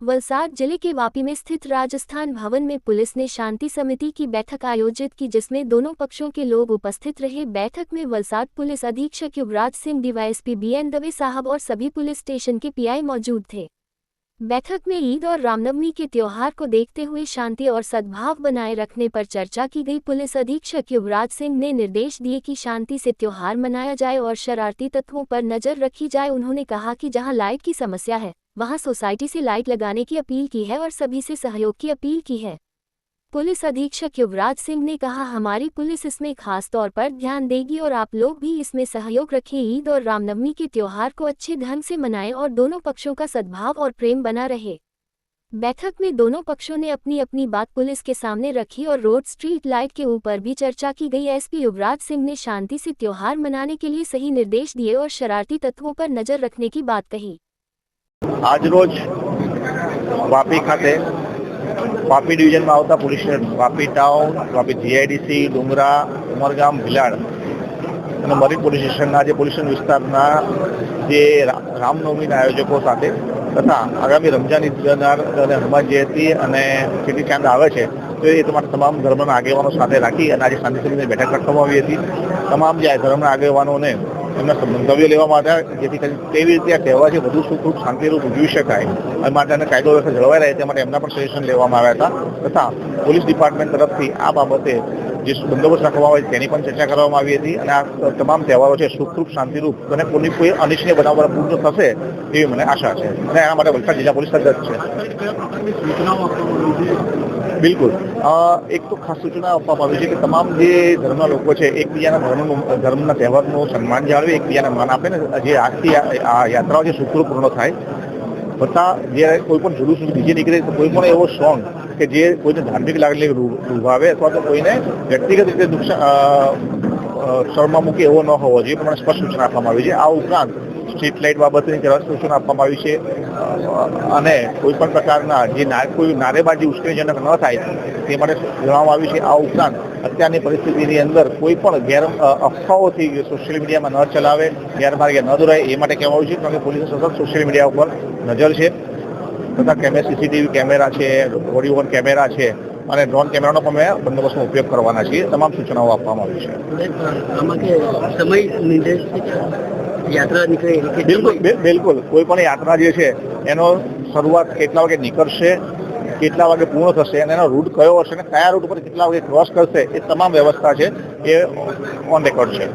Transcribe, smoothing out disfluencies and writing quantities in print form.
वलसाड जिले के वापी में स्थित राजस्थान भवन में पुलिस ने शांति समिति की बैठक आयोजित की, जिसमें दोनों पक्षों के लोग उपस्थित रहे। बैठक में वलसाड पुलिस अधीक्षक युवराज सिंह, डीवाईएसपी बीएन दवे साहब और सभी पुलिस स्टेशन के पीआई मौजूद थे। बैठक में ईद और रामनवमी के त्योहार को देखते हुए शांति और सद्भाव बनाए रखने पर चर्चा की गई। पुलिस अधीक्षक युवराज सिंह ने निर्देश दिए कि शांति से त्योहार मनाया जाए और शरारती तत्वों पर नजर रखी जाए। उन्होंने कहा कि जहां लाइट की समस्या है वहां सोसाइटी से लाइट लगाने की अपील की है और सभी से सहयोग की अपील की है। पुलिस अधीक्षक युवराज सिंह ने कहा, हमारी पुलिस इसमें खास तौर पर ध्यान देगी और आप लोग भी इसमें सहयोग रखें। ईद और रामनवमी के त्योहार को अच्छे ढंग से मनाएं और दोनों पक्षों का सद्भाव और प्रेम बना रहे। बैठक में दोनों पक्षों ने अपनी अपनी बात पुलिस के सामने रखी और रोड स्ट्रीट लाइट के ऊपर भी चर्चा की गई। एसपी युवराज सिंह ने शांति से त्योहार मनाने के लिए सही निर्देश दिए और शरारती तत्वों पर नजर रखने की बात कही। आज रोज वापी खाते वापी डिविजन में आता police Vapi town, Vapi GIDC, Dungra, Umargam, Bhilad અને મરીન પોલીસ સ્ટેશનના જે પોલીસ વિસ્તારના જે રામનવમીના આયોજકો સાથે તથા આગામી રમજાન ઈદ અને હનુમાન જયંતિ અને સિટી ચાંદ આવે છે તો એ તમામ ધર્મના આગેવાનો સાથે રાખી અને આજે શાંતિ સમિતિની બેઠક રાખવામાં આવી હતી। તમામ જે ધર્મના આગેવાનોને એમના મંતવ્યો લેવામાં આવ્યા, જેથી કરીને કેવી રીતે આ તહેવાર છે વધુ સુખરૂપ શાંતિરૂપ ઉજવી શકાય અને માટે કાયદો વ્યવસ્થા જળવાઈ રહે તે માટે એમના પણ સજેશન લેવામાં આવ્યા હતા તથા પોલીસ ડિપાર્ટમેન્ટ તરફથી આ બાબતે જે બંદોબસ્ત રાખવામાં આવે તેની પણ ચર્ચા કરવામાં આવી હતી અને આ તમામ તહેવારો છે સુખરૂપ શાંતિરૂપ અને કોઈ અનિચ્છનીય બનાવ પૂર્ણ થશે એવી મને આશા છે અને એના માટે વલસાડ જિલ્લા પોલીસ સજ્જ છે। બિલકુલ, એક તો ખાસ સૂચના આપવામાં આવી છે કે તમામ જે ધર્મના લોકો છે એકબીજાના ધર્મના તહેવારનું સન્માન જાળવે, એકબીજાને માન આપે ને જે આજથી આ યાત્રાઓ જે સુખરૂપ પૂર્ણ થાય છતાં જે કોઈ પણ જુલુસ બીજે નીકળે તો કોઈ પણ એવો સોંગ કે જે કોઈને ધાર્મિક લાગણી દુભાવે અથવા તો કોઈને વ્યક્તિગત રીતે શરમમાં મૂકે એવો ન હોવો જોઈએ, પણ સ્પષ્ટ સૂચના આપવામાં આવી છે। આ ઉપરાંત સ્ટ્રીટ લાઇટ બાબતની સૂચના આપવામાં આવી છે અને કોઈ પણ પ્રકારના જે કોઈ નારેબાજી ઉશ્કેરણીજનક ન થાય તે માટે જણાવવામાં આવ્યું છે। આ ઉપરાંત અત્યારની પરિસ્થિતિની અંદર કોઈ પણ અફવાઓથી સોશિયલ મીડિયામાં ન ચલાવે, ગેરમાર્ગે ન દોરાય એ માટે કહેવામાં આવ્યું છે, કારણ કે પોલીસે સતત સોશિયલ મીડિયા ઉપર નજર છે તથા સીસીટીવી કેમેરા છે, બોડી વોર્ન કેમેરા છે અને ડ્રોન કેમેરાનો પણ અમે બંદોબસ્તનો ઉપયોગ કરવાના છીએ। તમામ સૂચનાઓ આપવામાં આવી છે। બિલકુલ, કોઈ પણ યાત્રા જે છે એનો શરૂઆત કેટલા વાગે નીકળશે, કેટલા વાગે પૂર્ણ થશે અને એનો રૂટ કયો હશે અને કયા રૂટ પર કેટલા વાગે ક્રોસ કરશે એ તમામ વ્યવસ્થા છે એ ઓન રેકોર્ડ છે।